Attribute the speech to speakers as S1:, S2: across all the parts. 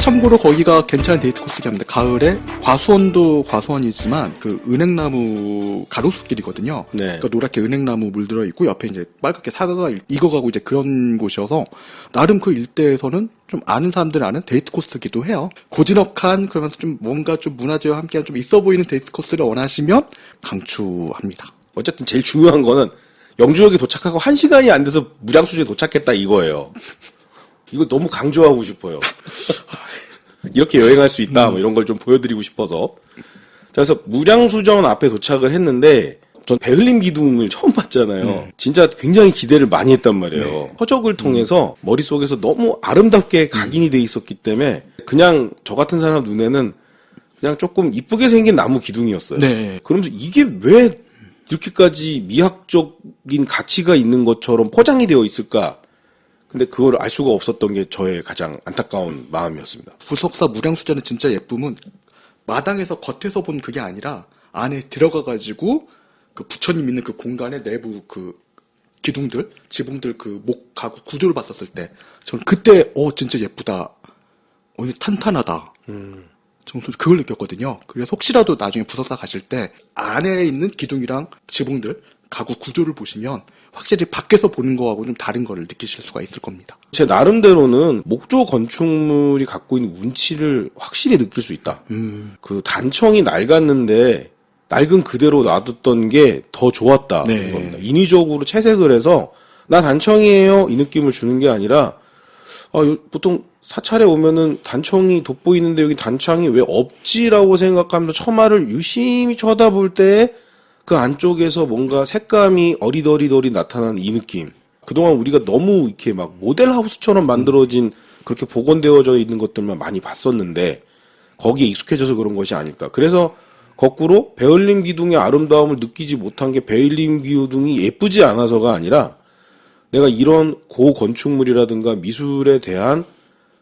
S1: 참고로 거기가 괜찮은 데이트 코스긴 합니다. 가을에 과수원도 과수원이지만 그 은행나무 가로수길이거든요.
S2: 네.
S1: 그러니까 노랗게 은행나무 물들어 있고 옆에 이제 빨갛게 사과가 익어가고 이제 그런 곳이어서 나름 그 일대에서는 좀 아는 사람들 아는 데이트 코스기도 해요. 고즈넉한 그러면서 좀 뭔가 좀 문화재와 함께한 좀 있어 보이는 데이트 코스를 원하시면 강추합니다.
S2: 어쨌든 제일 중요한 거는 영주역에 도착하고 1시간이 안 돼서 무량수지에 도착했다 이거예요. 이거 너무 강조하고 싶어요. 이렇게 여행할 수 있다, 뭐 이런 걸 좀 보여드리고 싶어서. 자, 그래서 무량수전 앞에 도착을 했는데, 전 베를린 기둥을 처음 봤잖아요. 진짜 굉장히 기대를 많이 했단 말이에요.
S1: 네.
S2: 서적을 통해서 머릿속에서 너무 아름답게 각인이 돼 있었기 때문에, 그냥 저 같은 사람 눈에는 그냥 조금 이쁘게 생긴 나무 기둥이었어요.
S1: 네.
S2: 그러면서 이게 왜 이렇게까지 미학적인 가치가 있는 것처럼 포장이 되어 있을까? 근데 그걸 알 수가 없었던 게 저의 가장 안타까운 마음이었습니다.
S1: 부석사 무량수전의 진짜 예쁨은 마당에서 겉에서 본 그게 아니라 안에 들어가가지고 그 부처님 있는 그 공간의 내부 그 기둥들, 지붕들 그 목 가구 구조를 봤었을 때 저는 그때 진짜 예쁘다. 이게 탄탄하다. 저는 그걸 느꼈거든요. 그래서 혹시라도 나중에 부석사 가실 때 안에 있는 기둥이랑 지붕들, 가구 구조를 보시면 확실히 밖에서 보는 거하고 좀 다른 거를 느끼실 수가 있을 겁니다.
S2: 제 나름대로는 목조 건축물이 갖고 있는 운치를 확실히 느낄 수 있다. 그 단청이 낡았는데 낡은 그대로 놔뒀던 게 더 좋았다.
S1: 네.
S2: 겁니다. 인위적으로 채색을 해서 나 단청이에요 이 느낌을 주는 게 아니라 보통 사찰에 오면은 단청이 돋보이는데 여기 단청이 왜 없지라고 생각하면서 처마를 유심히 쳐다볼 때 그 안쪽에서 뭔가 색감이 어리더리더리 나타나는 이 느낌. 그동안 우리가 너무 이렇게 막 모델하우스처럼 만들어진 그렇게 복원되어져 있는 것들만 많이 봤었는데 거기에 익숙해져서 그런 것이 아닐까. 그래서 거꾸로 베를린 기둥의 아름다움을 느끼지 못한 게 베를린 기둥이 예쁘지 않아서가 아니라 내가 이런 고건축물이라든가 미술에 대한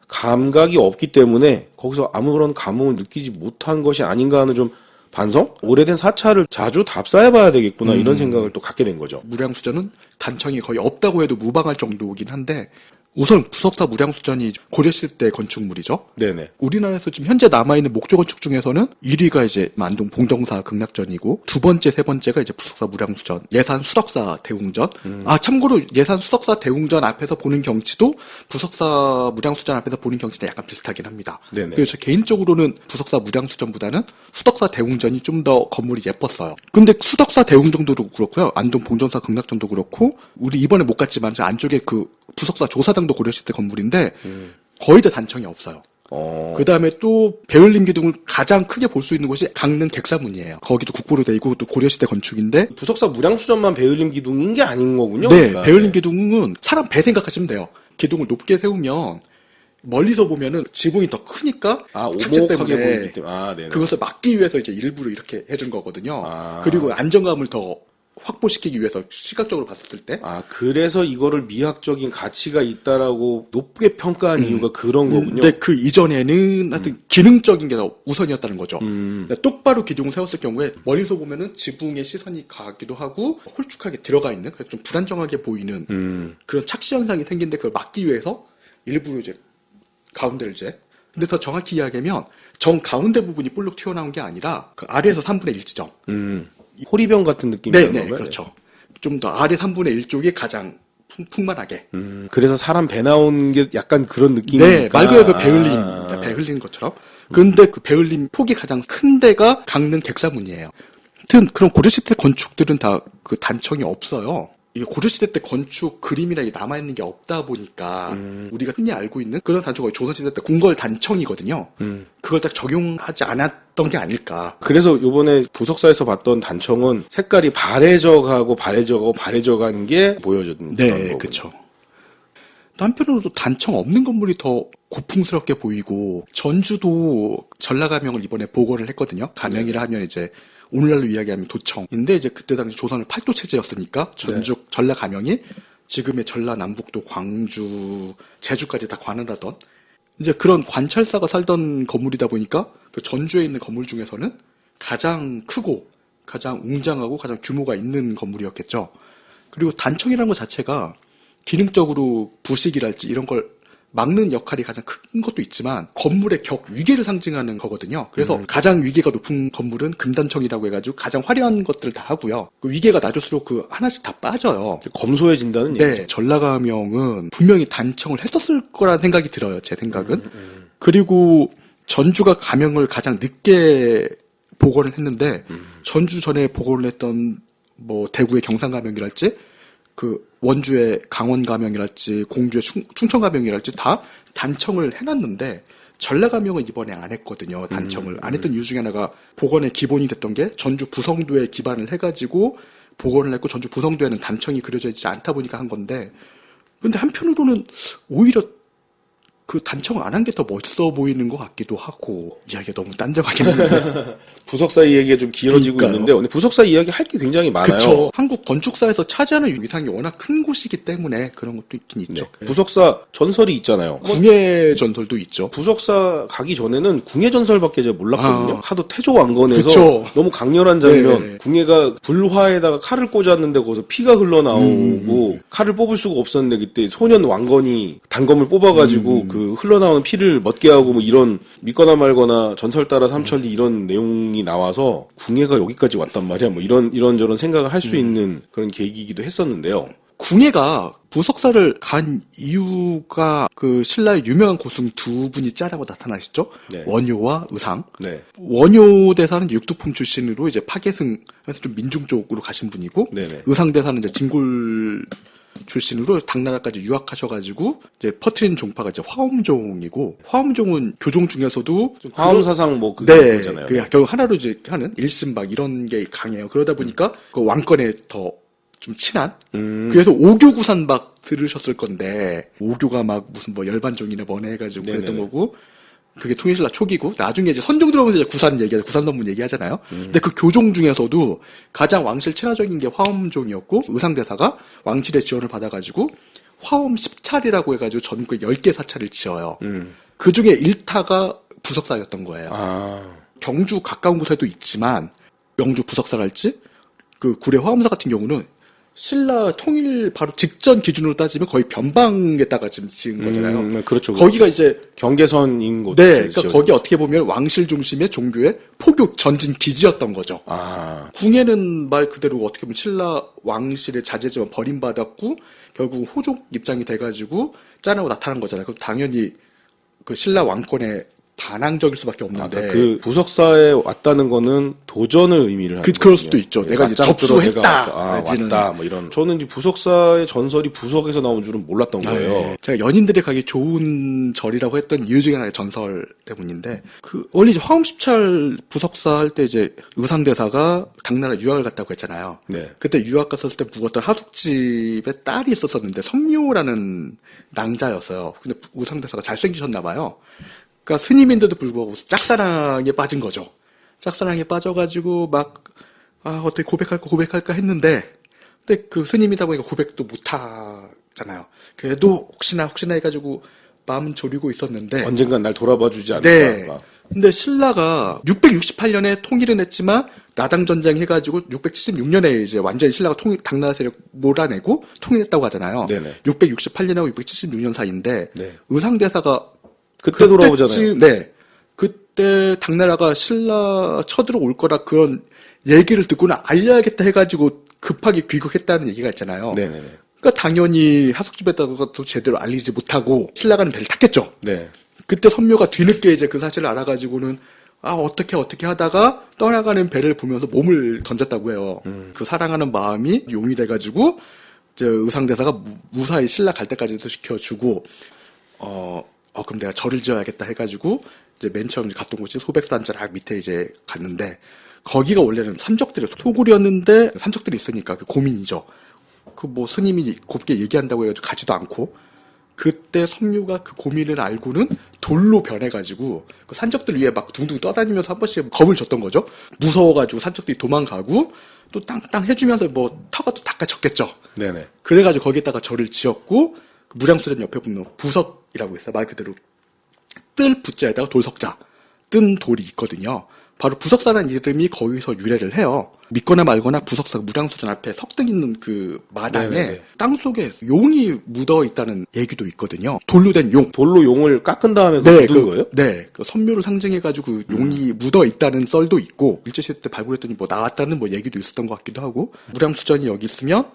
S2: 감각이 없기 때문에 거기서 아무런 감흥을 느끼지 못한 것이 아닌가 하는 좀 반성? 오래된 사찰을 자주 답사해봐야 되겠구나 이런 생각을 또 갖게 된 거죠.
S1: 무량수전은 단청이 거의 없다고 해도 무방할 정도이긴 한데 우선 부석사 무량수전이 고려시대 때 건축물이죠.
S2: 네네.
S1: 우리나라에서 지금 현재 남아있는 목조 건축 중에서는 1위가 이제 만동 봉정사 극락전이고 두 번째, 세 번째가 이제 부석사 무량수전, 예산 수덕사 대웅전. 참고로 예산 수덕사 대웅전 앞에서 보는 경치도 부석사 무량수전 앞에서 보는 경치랑 약간 비슷하긴 합니다.
S2: 네네.
S1: 그래서 개인적으로는 부석사 무량수전보다는 수덕사 대웅전이 좀 더 건물이 예뻤어요. 근데 수덕사 대웅전도 그렇고요. 안동 봉정사 극락전도 그렇고 우리 이번에 못 갔지만 저 안쪽에 그 부석사 조사당도 고려시대 건물인데 거의 다 단청이 없어요. 그 다음에 또 베를린 기둥을 가장 크게 볼 수 있는 곳이 강릉 객사문이에요. 거기도 국보로 돼 있고 또 고려시대 건축인데
S2: 부석사 무량수전만 베를린 기둥인 게 아닌 거군요.
S1: 네,
S2: 그러니까.
S1: 베를린 기둥은 사람 배 생각하시면 돼요. 기둥을 높게 세우면 멀리서 보면은 지붕이 더 크니까 착지
S2: 오목하게
S1: 때문에
S2: 보이기 때문에. 네네.
S1: 그것을 막기 위해서 이제 일부러 이렇게 해준 거거든요. 그리고 안정감을 더 확보시키기 위해서 시각적으로 봤을 때.
S2: 그래서 이거를 미학적인 가치가 있다라고 높게 평가한 이유가 그런 거군요.
S1: 근데 그 이전에는 하여튼 기능적인 게 더 우선이었다는 거죠. 그러니까 똑바로 기둥을 세웠을 경우에 멀리서 보면은 지붕에 시선이 가기도 하고 홀쭉하게 들어가 있는 그래서 좀 불안정하게 보이는 그런 착시 현상이 생긴데 그걸 막기 위해서 일부러 이제 가운데를 근데 더 정확히 이야기하면 정 가운데 부분이 볼록 튀어나온 게 아니라 그 아래에서 3분의 1 지점.
S2: 호리병 같은 느낌이
S1: 네,
S2: 나는 거예요?
S1: 그렇죠. 좀 더 아래 3분의 1 쪽이 가장 풍만하게.
S2: 그래서 사람 배 나온 게 약간 그런 느낌이니까.
S1: 네, 말 그대로 그 베를린입니다. 베를린 것처럼. 근데 그 베를린 폭이 가장 큰 데가 강릉 객사문이에요. 하여튼 그런 고려시대 건축들은 다 그 단청이 없어요. 이게 고려시대 때 건축 그림이나 이게 남아있는 게 없다 보니까 우리가 흔히 알고 있는 그런 단초가 조선시대 때 궁궐 단청이거든요. 그걸 딱 적용하지 않았던 게 아닐까.
S2: 그래서 요번에 부석사에서 봤던 단청은 색깔이 바래져가고 바래져가는 게 보여졌던
S1: 네,
S2: 거군요.
S1: 그렇죠. 한편으로도 단청 없는 건물이 더 고풍스럽게 보이고 전주도 전라가명을 이번에 보고를 했거든요. 가명이라 하면 이제 오늘날로 이야기하면 도청인데 이제 그때 당시 조선은 팔도 체제였으니까 전주 전라가명이 지금의 전라남북도 광주 제주까지 다 관할하던 이제 그런 관찰사가 살던 건물이다 보니까 그 전주에 있는 건물 중에서는 가장 크고 가장 웅장하고 가장 규모가 있는 건물이었겠죠. 그리고 단청이라는 것 자체가 기능적으로 부식이랄지 이런 걸 막는 역할이 가장 큰 것도 있지만 건물의 격 위계를 상징하는 거거든요. 그래서 가장 위계가 높은 건물은 금단청이라고 해가지고 가장 화려한 것들을 다 하고요. 그 위계가 낮을수록 그 하나씩 다 빠져요.
S2: 검소해진다는
S1: 네,
S2: 얘기죠.
S1: 전라가명은 분명히 단청을 했었을 거라는 생각이 들어요. 제 생각은. 그리고 전주가 가명을 가장 늦게 복원을 했는데 전주 전에 복원을 했던 뭐 대구의 경상가명이랄지 그 원주의 강원가명이랄지 공주의 충청가명이랄지 다 단청을 해놨는데 전라가명은 이번에 안 했거든요. 단청을 안 했던 이유 중에 하나가 복원의 기본이 됐던 게 전주 부성도에 기반을 해가지고 복원을 했고 전주 부성도에는 단청이 그려져 있지 않다 보니까 한 건데 근데 한편으로는 오히려 그 단청 안 한 게 더 멋있어 보이는 것 같기도 하고 이야기가 너무 딴정하게 했는데
S2: 부석사 이야기가 좀 길어지고
S1: 그러니까요.
S2: 있는데 근데 부석사 이야기 할 게 굉장히 많아요.
S1: 그쵸. 한국 건축사에서 차지하는 위상이 워낙 큰 곳이기 때문에 그런 것도 있긴 있죠.
S2: 네. 부석사 전설이 있잖아요.
S1: 궁예 전설도 있죠.
S2: 부석사 가기 전에는 궁예 전설밖에 제가 몰랐거든요.
S1: 아.
S2: 하도 태조 왕건에서
S1: 그쵸.
S2: 너무 강렬한 장면.
S1: 네.
S2: 궁예가 불화에다가 칼을 꽂았는데 거기서 피가 흘러나오고 칼을 뽑을 수가 없었는데 그때 소년 왕건이 단검을 뽑아가지고 그 흘러나오는 피를 멎게 하고 뭐 이런 믿거나 말거나 전설 따라 삼천리 이런 내용이 나와서 궁예가 여기까지 왔단 말이야. 뭐 이런저런 생각을 할 수 있는 그런 계기이기도 했었는데요.
S1: 궁예가 부석사를 간 이유가 그 신라의 유명한 고승 두 분이 짜라고 나타나시죠.
S2: 네.
S1: 원효와 의상.
S2: 네.
S1: 원효 대사는 육두품 출신으로 이제 파계승에서 좀 민중 쪽으로 가신 분이고,
S2: 네네.
S1: 의상 대사는 이제 진골 출신으로 당나라까지 유학하셔가지고 이제 퍼트린 종파가 이제 화엄종이고, 화엄종은 교종 중에서도 좀
S2: 화엄 사상 뭐 그게
S1: 네,
S2: 거잖아요.
S1: 그 결국 하나로 이제 하는 일신박 이런 게 강해요. 그러다 보니까 그 왕권에 더 좀 친한. 그래서 오교구산박 들으셨을 건데 오교가 막 무슨 뭐 열반종이나 뭐네 해가지고 그랬던
S2: 네네네.
S1: 거고. 그게 통일신라 초기고 나중에 이제 선종 들어오면서 이제 구산 얘기하죠. 구산선문 얘기하잖아요. 근데 그 교종 중에서도 가장 왕실 친화적인 게 화엄종이었고 의상대사가 왕실의 지원을 받아가지고 화엄 10차례라고 해가지고 전국에 10개 사찰을 지어요. 그 중에 1타가 부석사였던 거예요.
S2: 아.
S1: 경주 가까운 곳에도 있지만 영주 부석사랄지 그 구례 화엄사 같은 경우는 신라 통일 바로 직전 기준으로 따지면 거의 변방에다가 지금 지은 거잖아요.
S2: 그렇죠.
S1: 거기가 이제
S2: 경계선인 곳.
S1: 네, 그러니까 거기 어떻게 보면 왕실 중심의 종교의 포교 전진 기지였던 거죠.
S2: 아.
S1: 궁예는 말 그대로 어떻게 보면 신라 왕실의 자제지만 버림받았고 결국 호족 입장이 돼가지고 짜내고 나타난 거잖아요. 그럼 당연히 그 신라 왕권의 반항적일 수밖에 없는데
S2: 그 부석사에 왔다는 거는 도전을 의미를 하는
S1: 그럴
S2: 거군요.
S1: 수도 있죠.
S2: 예,
S1: 내가 이제
S2: 맞짱 뜨러
S1: 접수했다.
S2: 내가
S1: 내지는.
S2: 왔다. 뭐 이런. 저는 이제 부석사의 전설이 부석에서 나온 줄은 몰랐던 거예요.
S1: 네. 제가 연인들이 가기 좋은 절이라고 했던 이유 중에 하나가 전설 때문인데 그 원래 이제 화엄십찰 부석사 할 때 이제 의상대사가 당나라 유학을 갔다고 했잖아요.
S2: 네.
S1: 그때 유학 갔었을 때 묵었던 하숙집에 딸이 있었었는데 선묘라는 낭자였어요. 근데 의상대사가 잘생기셨나 봐요. 그러니까 스님인데도 불구하고 짝사랑에 빠진 거죠. 짝사랑에 빠져가지고 막 어떻게 고백할까 했는데 근데 그 스님이다 보니까 고백도 못 하잖아요. 그래도 혹시나 해가지고 마음은 졸이고 있었는데
S2: 언젠간 날 돌아봐 주지 않을까.
S1: 네.
S2: 막.
S1: 근데 신라가 668년에 통일은 했지만 나당 전쟁 해가지고 676년에 이제 완전히 신라가 당나라 세력 몰아내고 통일했다고 하잖아요.
S2: 네네.
S1: 668년하고 676년 사이인데
S2: 네.
S1: 의상대사가
S2: 그때 돌아오잖아요.
S1: 네. 그때 당나라가 신라 쳐들어올 거라 그런 얘기를 듣고는 알려야겠다 해가지고 급하게 귀국했다는 얘기가 있잖아요.
S2: 네네네.
S1: 그러니까 당연히 하숙집에다가도 제대로 알리지 못하고 신라가는 배를 탔겠죠.
S2: 네.
S1: 그때 선묘가 뒤늦게 이제 그 사실을 알아가지고는 어떻게 하다가 떠나가는 배를 보면서 몸을 던졌다고 해요. 그 사랑하는 마음이 용이 돼가지고 이제 의상대사가 무사히 신라 갈 때까지도 지켜주고 그럼 내가 절을 지어야겠다 해가지고 이제 맨 처음 갔던 곳이 소백산자락 밑에 이제 갔는데 거기가 원래는 산적들이 소굴이었는데 산적들이 있으니까 그 고민이죠. 그 뭐 스님이 곱게 얘기한다고 해가지고 가지도 않고 그때 선묘가 그 고민을 알고는 돌로 변해가지고 그 산적들 위에 막 둥둥 떠다니면서 한 번씩 겁을 줬던 거죠. 무서워가지고 산적들이 도망가고 또 땅땅 해주면서 뭐 터가 또 닦아졌겠죠.
S2: 네네.
S1: 그래가지고 거기에다가 절을 지었고 그 무량수전 옆에 보면 부석이라고 있어요. 말 그대로 뜰 부자에다가 돌석자 뜬 돌이 있거든요. 바로 부석사라는 이름이 거기서 유래를 해요. 믿거나 말거나 부석사가 무량수전 앞에 석등 있는 그 마당에
S2: 네네네.
S1: 땅속에 용이 묻어 있다는 얘기도 있거든요. 돌로 된 용.
S2: 돌로 용을 깎은 다음에
S1: 네,
S2: 묻은 거예요?
S1: 네, 그 선묘를 상징해가지고 용이 묻어 있다는 썰도 있고 일제시대 때 발굴했더니 뭐 나왔다는 뭐 얘기도 있었던 것 같기도 하고 무량수전이 여기 있으면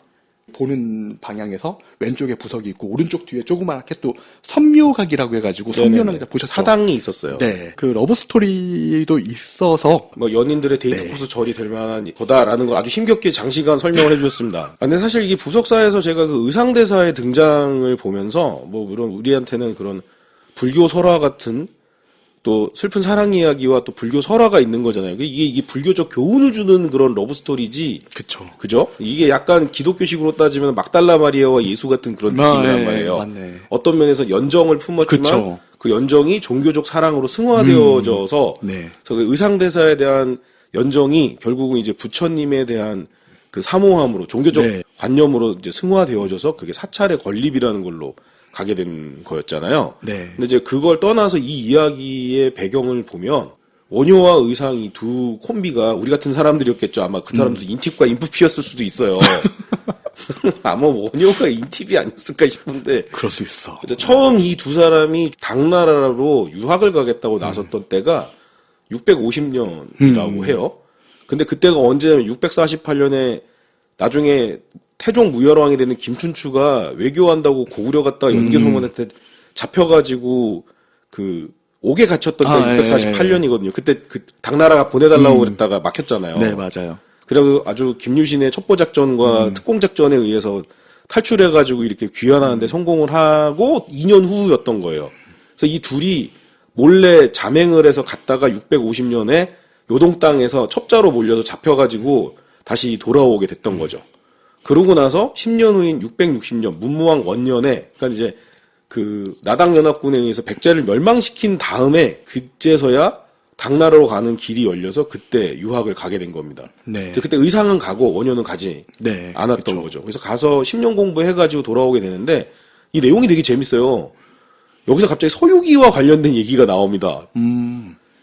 S1: 보는 방향에서 왼쪽에 부석이 있고 오른쪽 뒤에 조그맣게 또 선묘각이라고 해가지고 선묘는 보셨죠?
S2: 사당이 있었어요.
S1: 네, 그 러브 스토리도 있어서
S2: 뭐 연인들의 데이트
S1: 네.
S2: 코스 절이 될 만한 거다라는 걸 아주 힘겹게 장시간 설명을 해주셨습니다. 근데 사실 이게 부석사에서 제가 그 의상대사의 등장을 보면서 뭐 물론 우리한테는 그런 불교 설화 같은 또 슬픈 사랑 이야기와 또 불교 설화가 있는 거잖아요. 이게 불교적 교훈을 주는 그런 러브 스토리지.
S1: 그쵸.
S2: 그죠? 이게 약간 기독교식으로 따지면 막달라 마리아와 예수 같은 그런 느낌이란 말이에요.
S1: 맞네.
S2: 어떤 면에서 연정을 품었지만
S1: 그쵸.
S2: 그 연정이 종교적 사랑으로 승화되어져서
S1: 네.
S2: 그 의상대사에 대한 연정이 결국은 이제 부처님에 대한 그 사모함으로 종교적
S1: 네.
S2: 관념으로 이제 승화되어져서 그게 사찰의 건립이라는 걸로 가게 된 거였잖아요.
S1: 네.
S2: 근데 이제 그걸 떠나서 이 이야기의 배경을 보면 원효와 의상 이 두 콤비가 우리 같은 사람들이었겠죠. 아마 그 사람도 인팁과 인프피였을 수도 있어요. 아마 원효가 인팁이 아니었을까 싶은데
S1: 그럴 수 있어.
S2: 처음 이 두 사람이 당나라로 유학을 가겠다고 나섰던 때가 650년이라고 해요. 근데 그때가 언제냐면 648년에 나중에 태종 무열왕이 되는 김춘추가 외교한다고 고구려 갔다가 연개소문한테 잡혀가지고 그 옥에 갇혔던 때가 648년이거든요. 그때 그 당나라가 보내달라고 그랬다가 막혔잖아요.
S1: 네, 맞아요.
S2: 그래서 아주 김유신의 첩보작전과 특공작전에 의해서 탈출해가지고 이렇게 귀환하는데 성공을 하고 2년 후였던 거예요. 그래서 이 둘이 몰래 잠행을 해서 갔다가 650년에 요동 땅에서 첩자로 몰려서 잡혀가지고 다시 돌아오게 됐던 거죠. 그러고 나서 10년 후인 660년 문무왕 원년에 그러니까 이제 그 나당연합군에 의해서 백제를 멸망시킨 다음에 그제서야 당나라로 가는 길이 열려서 그때 유학을 가게 된 겁니다.
S1: 네.
S2: 그때 의상은 가고 원효는 가지
S1: 네.
S2: 않았던
S1: 그쵸.
S2: 거죠. 그래서 가서 10년 공부해가지고 돌아오게 되는데 이 내용이 되게 재밌어요. 여기서 갑자기 서유기와 관련된 얘기가 나옵니다.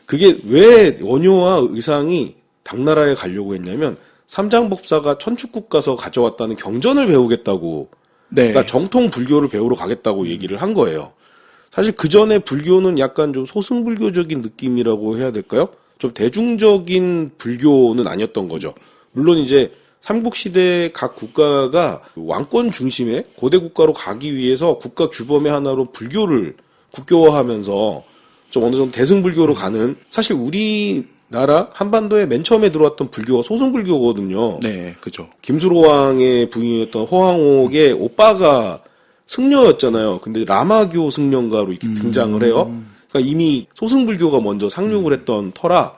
S2: 그게 왜 원효와 의상이 당나라에 가려고 했냐면 삼장법사가 천축국 가서 가져왔다는 경전을 배우겠다고
S1: 네.
S2: 그러니까 정통 불교를 배우러 가겠다고 얘기를 한 거예요. 사실 그 전에 불교는 약간 좀 소승불교적인 느낌이라고 해야 될까요? 좀 대중적인 불교는 아니었던 거죠. 물론 이제 삼국시대 각 국가가 왕권 중심의 고대 국가로 가기 위해서 국가 규범의 하나로 불교를 국교화하면서 좀 어느 정도 대승불교로 가는 사실 우리나라 한반도에 맨 처음에 들어왔던 불교가 소승불교거든요.
S1: 네, 그죠.
S2: 김수로왕의 부인이었던 호황옥의 오빠가 승려였잖아요. 근데 라마교 승려가로 이렇게 등장을 해요. 그러니까 이미 소승불교가 먼저 상륙을 했던 터라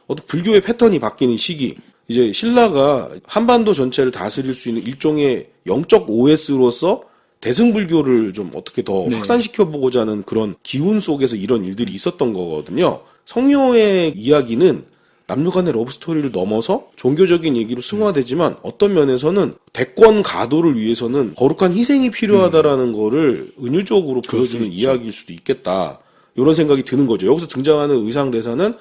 S2: 어떤 불교의 패턴이 바뀌는 시기. 이제 신라가 한반도 전체를 다스릴 수 있는 일종의 영적 OS로서 대승불교를 좀 어떻게 더 확산시켜보고자 하는 그런 기운 속에서 이런 일들이 있었던 거거든요. 성녀의 이야기는 남녀 간의 러브스토리를 넘어서 종교적인 얘기로 승화되지만 어떤 면에서는 대권 가도를 위해서는 거룩한 희생이 필요하다라는 거를 은유적으로 보여주는 이야기일 수도 있겠다. 이런 생각이 드는 거죠. 여기서 등장하는 의상대사는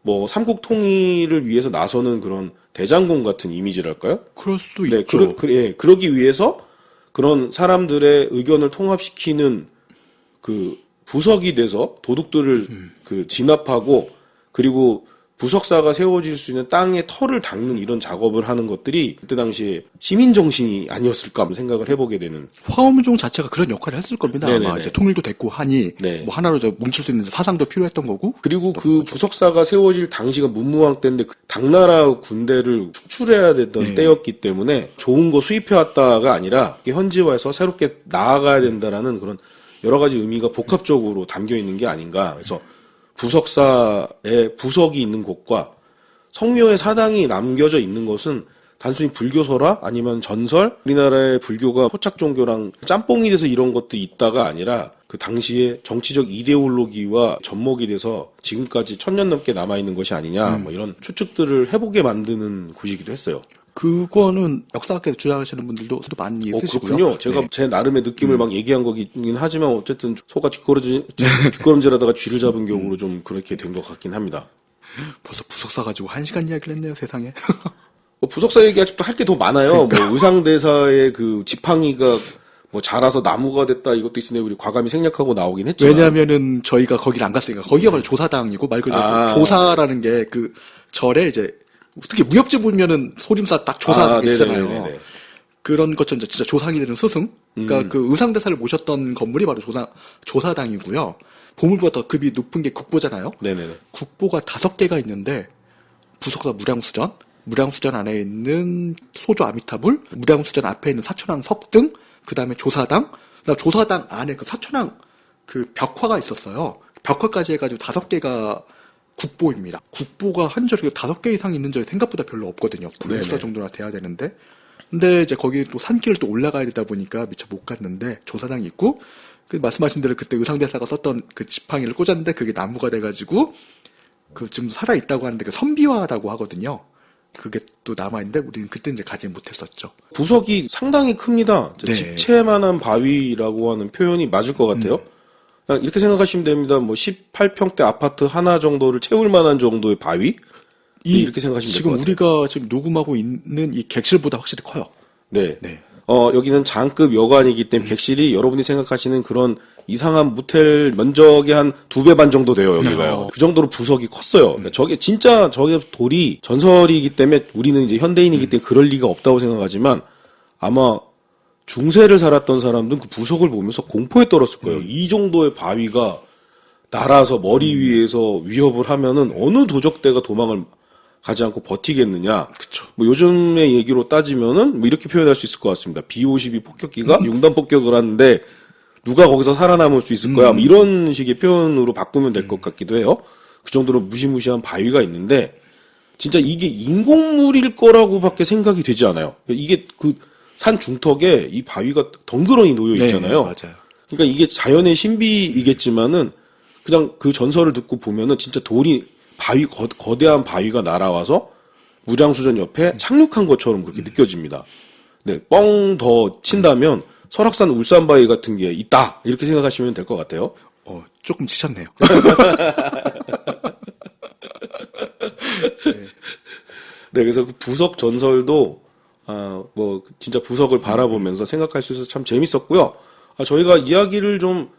S2: 뭐 삼국 통일을 위해서 나서는 그런 대장군 같은 이미지랄까요?
S1: 그럴 수
S2: 네,
S1: 있죠.
S2: 그러기 위해서 그런 사람들의 의견을 통합시키는 그 부석이 돼서 도둑들을 그 진압하고 그리고 부석사가 세워질 수 있는 땅의 털을 닦는 이런 작업을 하는 것들이 그때 당시에 시민정신이 아니었을까 한번 생각을 해보게 되는.
S1: 화엄종 자체가 그런 역할을 했을 겁니다. 아마
S2: 네네네.
S1: 이제 통일도 됐고 하니
S2: 네.
S1: 뭐 하나로 저 뭉칠 수 있는 사상도 필요했던 거고.
S2: 그리고 그 부석사가 세워질 당시가 문무왕 때인데 그 당나라 군대를 축출해야 되던 때였기 때문에 좋은 거 수입해왔다가 아니라 현지화해서 새롭게 나아가야 된다라는 그런 여러 가지 의미가 복합적으로 담겨 있는 게 아닌가. 그래서 부석사의 부석이 있는 곳과 성묘의 사당이 남겨져 있는 것은 단순히 불교설화 아니면 전설, 우리나라의 불교가 토착 종교랑 짬뽕이 돼서 이런 것도 있다가 아니라 그 당시에 정치적 이데올로기와 접목이 돼서 지금까지 1000년 넘게 남아있는 것이 아니냐 뭐 이런 추측들을 해보게 만드는 곳이기도 했어요.
S1: 그거는 역사학에서 주장하시는 분들도 많이 있으시고요.
S2: 그렇군요. 제가
S1: 네.
S2: 제 나름의 느낌을 막 얘기한 거긴 하지만 어쨌든 소가 뒷걸음질하다가 쥐를 잡은 경우로 좀 그렇게 된 것 같긴 합니다.
S1: 벌써 부석사 가지고 1시간 이야기를 했네요, 세상에.
S2: 부석사 얘기 아직도 할 게 더 많아요. 뭐 의상대사의 그 지팡이가 뭐 자라서 나무가 됐다 이것도 있으니 우리 과감히 생략하고 나오긴 했지만.
S1: 왜냐면은 저희가 거기를 안 갔으니까. 거기가 바로 조사당이고 말 그대로 조사라는 게 그 절에 이제 특히 무협지 보면은 소림사 딱 조사 계시잖아요.
S2: 네네네네.
S1: 그런 것처럼 진짜 조상이 되는 스승. 그러니까 그 의상대사를 모셨던 건물이 바로 조사당이고요. 보물보다 더 급이 높은 게 국보잖아요.
S2: 네네네.
S1: 국보가 5개가 있는데 부석사 무량수전 안에 있는 소조 아미타불, 무량수전 앞에 있는 사천왕 석등, 그 다음에 조사당, 그다음 조사당 안에 그 사천왕 그 벽화가 있었어요. 벽화까지 해가지고 5개가 국보입니다. 국보가 한 절에 5개 이상 있는 절이 생각보다 별로 없거든요. 불수사
S2: 네네.
S1: 정도나 돼야 되는데. 근데 이제 거기 또 산길을 또 올라가야 되다 보니까 미처 못 갔는데 조사당이 있고, 그 말씀하신 대로 그때 의상대사가 썼던 그 지팡이를 꽂았는데 그게 나무가 돼가지고 그 지금 살아 있다고 하는데 그 선비화라고 하거든요. 그게 또 남아있는데 우리는 그때 이제 가지 못했었죠.
S2: 부석이 상당히 큽니다.
S1: 네.
S2: 집채만한 바위라고 하는 표현이 맞을 것 같아요. 그냥 이렇게 생각하시면 됩니다. 뭐 18평대 아파트 하나 정도를 채울 만한 정도의 바위? 이렇게 생각하시면 될 것 같아요.
S1: 지금 우리가 지금 녹음하고 있는 이 객실보다 확실히 커요.
S2: 네.
S1: 네.
S2: 여기는 장급 여관이기 때문에 객실이 여러분이 생각하시는 그런 이상한 모텔 면적의 한 2배 반 정도 돼요, 여기가요. 그 정도로 부석이 컸어요. 그러니까 저게 돌이 전설이기 때문에 우리는 이제 현대인이기 때문에 그럴 리가 없다고 생각하지만 아마 중세를 살았던 사람들은 그 부석을 보면서 공포에 떨었을 거예요. 이 정도의 바위가 날아서 머리 위에서 위협을 하면은 어느 도적대가 도망을 가지 않고 버티겠느냐.
S1: 그쵸.
S2: 뭐 요즘의 얘기로 따지면은 뭐 이렇게 표현할 수 있을 것 같습니다. B-52 폭격기가 융단 폭격을 하는데 누가 거기서 살아남을 수 있을 거야. 뭐 이런 식의 표현으로 바꾸면 될 것 같기도 해요. 그 정도로 무시무시한 바위가 있는데 진짜 이게 인공물일 거라고밖에 생각이 되지 않아요. 이게 그 산 중턱에 이 바위가 덩그러니 놓여 있잖아요.
S1: 네, 맞아요.
S2: 그러니까 이게 자연의 신비이겠지만은 그냥 그 전설을 듣고 보면은 진짜 돌이 거대한 바위가 날아와서 무량수전 옆에 착륙한 것처럼 그렇게 느껴집니다. 네, 뻥 더 친다면 설악산 울산바위 같은 게 있다 이렇게 생각하시면 될 것 같아요.
S1: 조금 지쳤네요.
S2: 네, 그래서 그 부석 전설도 뭐 진짜 부석을 바라보면서 생각할 수 있어서 참 재밌었고요. 저희가 이야기를 좀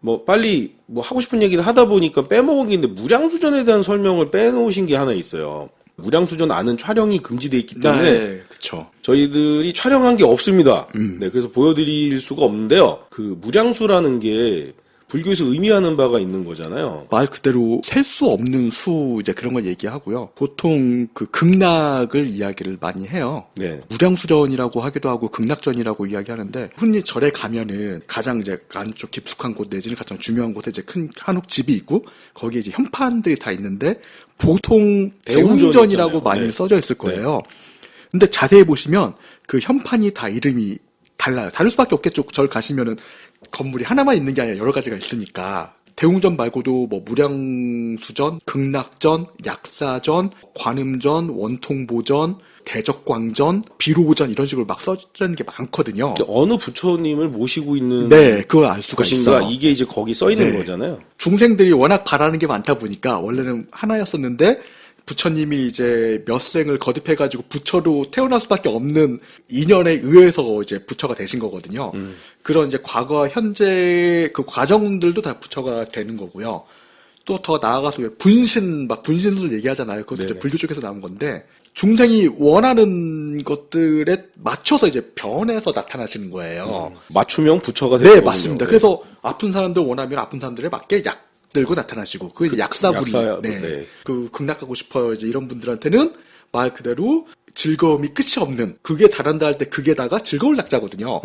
S2: 뭐 빨리 뭐 하고 싶은 얘기를 하다 보니까 빼먹은 게 있는데 무량수전에 대한 설명을 빼놓으신 게 하나 있어요. 무량수전 안은 촬영이 금지돼 있기 때문에
S1: 네, 그쵸.
S2: 저희들이 촬영한 게 없습니다. 네, 그래서 보여드릴 수가 없는데요. 그 무량수라는 게 불교에서 의미하는 바가 있는 거잖아요.
S1: 말 그대로 셀 수 없는 수 이제 그런 걸 얘기하고요. 보통 그 극락을 이야기를 많이 해요.
S2: 네.
S1: 무량수전이라고 하기도 하고 극락전이라고 이야기하는데 흔히 절에 가면은 가장 이제 안쪽 깊숙한 곳 내지는 가장 중요한 곳에 이제 큰 한옥 집이 있고 거기에 이제 현판들이 다 있는데 보통 대웅전이라고 많이
S2: 네.
S1: 써져 있을 거예요. 근데 자세히 보시면 그 현판이 다 이름이 달라요. 다를 수밖에 없겠죠. 절 가시면은 건물이 하나만 있는 게 아니라 여러 가지가 있으니까. 대웅전 말고도 뭐 무량수전, 극락전, 약사전, 관음전, 원통보전, 대적광전, 비로전 이런 식으로 막 써져 있는 게 많거든요.
S2: 어느 부처님을 모시고 있는
S1: 네, 그걸 알 수가
S2: 것인가
S1: 있어요.
S2: 이게 이제 거기 써 있는
S1: 네.
S2: 거잖아요.
S1: 중생들이 워낙 바라는 게 많다 보니까 원래는 하나였었는데 부처님이 이제 몇 생을 거듭해가지고 부처로 태어날 수밖에 없는 인연에 의해서 이제 부처가 되신 거거든요. 그런 이제 과거, 현재 그 과정들도 다 부처가 되는 거고요. 또 더 나아가서 왜 분신술 얘기하잖아요. 그것도 이제
S2: 네네.
S1: 불교 쪽에서 나온 건데 중생이 원하는 것들에 맞춰서 이제 변해서 나타나시는 거예요.
S2: 맞춤형 부처가 되는
S1: 네,
S2: 거군요.
S1: 맞습니다.
S2: 네.
S1: 그래서 아픈 사람들 원하면 아픈 사람들에 맞게 약 들고 나타나시고 그 약사분이
S2: 네.
S1: 그 극락 가고 싶어요 이제 이런 분들한테는 말 그대로 즐거움이 끝이 없는 그게 다른다 할 때 극에다가 즐거울 낙자거든요.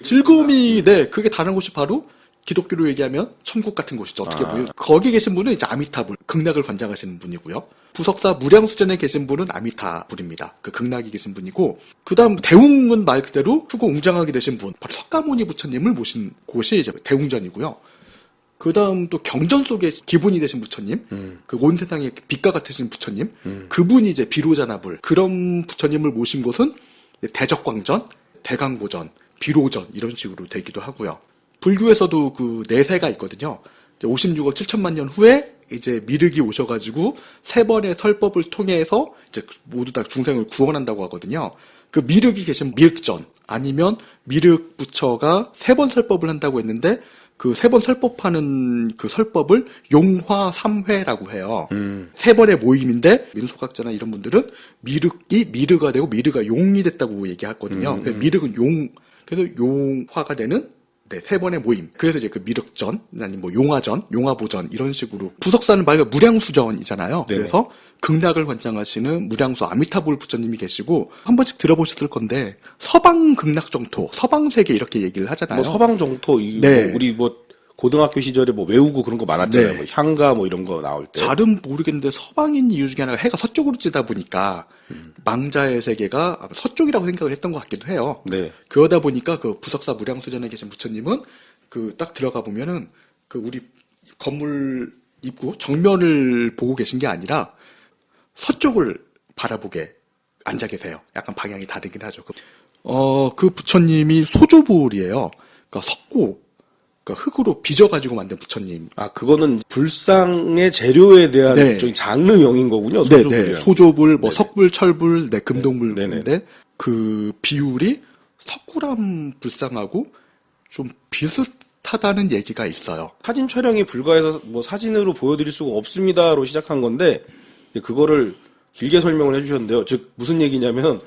S1: 즐거움이 그게 다른 곳이 바로 기독교로 얘기하면 천국 같은 곳이죠. 어떻게 보면 거기 계신 분은 이제 아미타불 극락을 관장하시는 분이고요. 부석사 무량수전에 계신 분은 아미타불입니다. 그 극락이 계신 분이고 그다음 대웅은 말 그대로 크고 웅장하게 되신 분 바로 석가모니 부처님을 모신 곳이 이제 대웅전이고요. 그 다음 또 경전 속에 기본이 되신 부처님, 그 온 세상의 빛과 같으신 부처님, 그분이 이제 비로자나불, 그런 부처님을 모신 곳은 대적광전, 대강보전, 비로전, 이런 식으로 되기도 하고요. 불교에서도 그 내세가 있거든요. 56억 7천만 년 후에 이제 미륵이 오셔가지고 3번의 설법을 통해서 이제 모두 다 중생을 구원한다고 하거든요. 그 미륵이 계신 미륵전 아니면 미륵 부처가 3번 설법을 한다고 했는데 그 3번 설법하는 그 설법을 용화 3회라고 해요. 3번의 모임인데 민소각자나 이런 분들은 미륵이 미르가 되고 미르가 용이 됐다고 얘기하거든요. 그래서 미륵은 그래서 용화가 되는 3번의 모임. 그래서 이제 그 미륵전, 아니면 뭐 용화전, 용화보전 이런 식으로 부석사는 말 그대로 무량수전이잖아요.
S2: 네네.
S1: 그래서 극락을 관장하시는 무량수 아미타불 부처님이 계시고 한 번씩 들어보셨을 건데 서방 극락정토, 서방세계 이렇게 얘기를 하잖아요.
S2: 뭐 서방 정토
S1: 네.
S2: 뭐 우리 뭐 고등학교 시절에 뭐 외우고 그런 거 많았잖아요.
S1: 네.
S2: 뭐 향가 뭐 이런 거 나올 때.
S1: 잘은 모르겠는데 서방인 이유 중에 하나가 해가 서쪽으로 찌다 보니까 망자의 세계가 아마 서쪽이라고 생각을 했던 것 같기도 해요.
S2: 네.
S1: 그러다 보니까 그 부석사 무량수전에 계신 부처님은 그 딱 들어가 보면은 그 우리 건물 입구 정면을 보고 계신 게 아니라 서쪽을 바라보게 앉아 계세요. 약간 방향이 다르긴 하죠. 그 부처님이 소조불이에요. 그러니까 석고, 그러니까 흙으로 빚어가지고 만든 부처님.
S2: 아, 그거는 불상의 재료에 대한
S1: 네.
S2: 저기 장르명인 거군요.
S1: 네,
S2: 소주불이라는.
S1: 네. 소조불, 뭐
S2: 네네.
S1: 석불, 철불, 금동불.
S2: 네네.
S1: 인데 그 비율이 석굴암 불상하고 좀 비슷하다는 얘기가 있어요.
S2: 사진 촬영이 불가해서 뭐 사진으로 보여드릴 수가 없습니다로 시작한 건데 그거를 길게 설명을 해주셨는데요. 즉 무슨 얘기냐면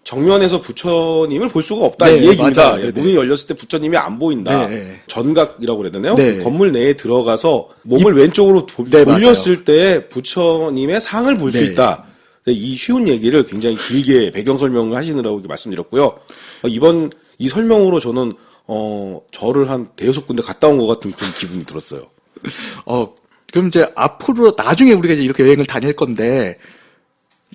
S2: 정면에서 부처님을 볼 수가 없다
S1: 네,
S2: 이 얘기입니다.
S1: 맞아요.
S2: 예,
S1: 네네.
S2: 문이 열렸을 때 부처님이 안 보인다.
S1: 네.
S2: 전각이라고 그래야 되나요?
S1: 네.
S2: 그 건물 내에 들어가서 몸을 왼쪽으로
S1: 네,
S2: 돌렸을 때 부처님의 상을 볼 수
S1: 네.
S2: 있다. 이 쉬운 얘기를 굉장히 길게 배경 설명을 하시느라고 이렇게 말씀드렸고요. 이번 이 설명으로 저는 절을 한 대여섯 군데 갔다 온 것 같은 그런 기분이 들었어요.
S1: 그럼 이제 앞으로 나중에 우리가 이제 이렇게 여행을 다닐 건데,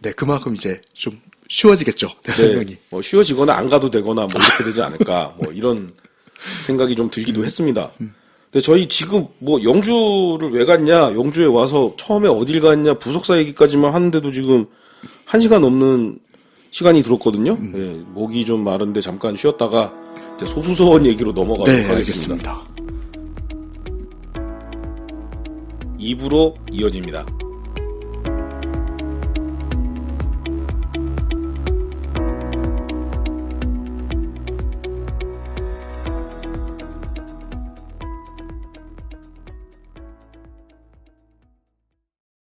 S1: 네, 그만큼 이제 좀 쉬워지겠죠. 네, 설명이.
S2: 이제 뭐 쉬워지거나 안 가도 되거나 뭐 이렇게 되지 않을까 뭐 이런 생각이 좀 들기도 했습니다. 근데 저희 지금 뭐 영주를 왜 갔냐, 영주에 와서 처음에 어딜 갔냐, 부석사 얘기까지만 하는데도 지금 1시간 넘는 시간이 들었거든요. 예, 목이 좀 마른데 잠깐 쉬었다가 이제 소수서원 얘기로 넘어가도록
S1: 네,
S2: 하겠습니다.
S1: 알겠습니다.
S2: 2부로 이어집니다.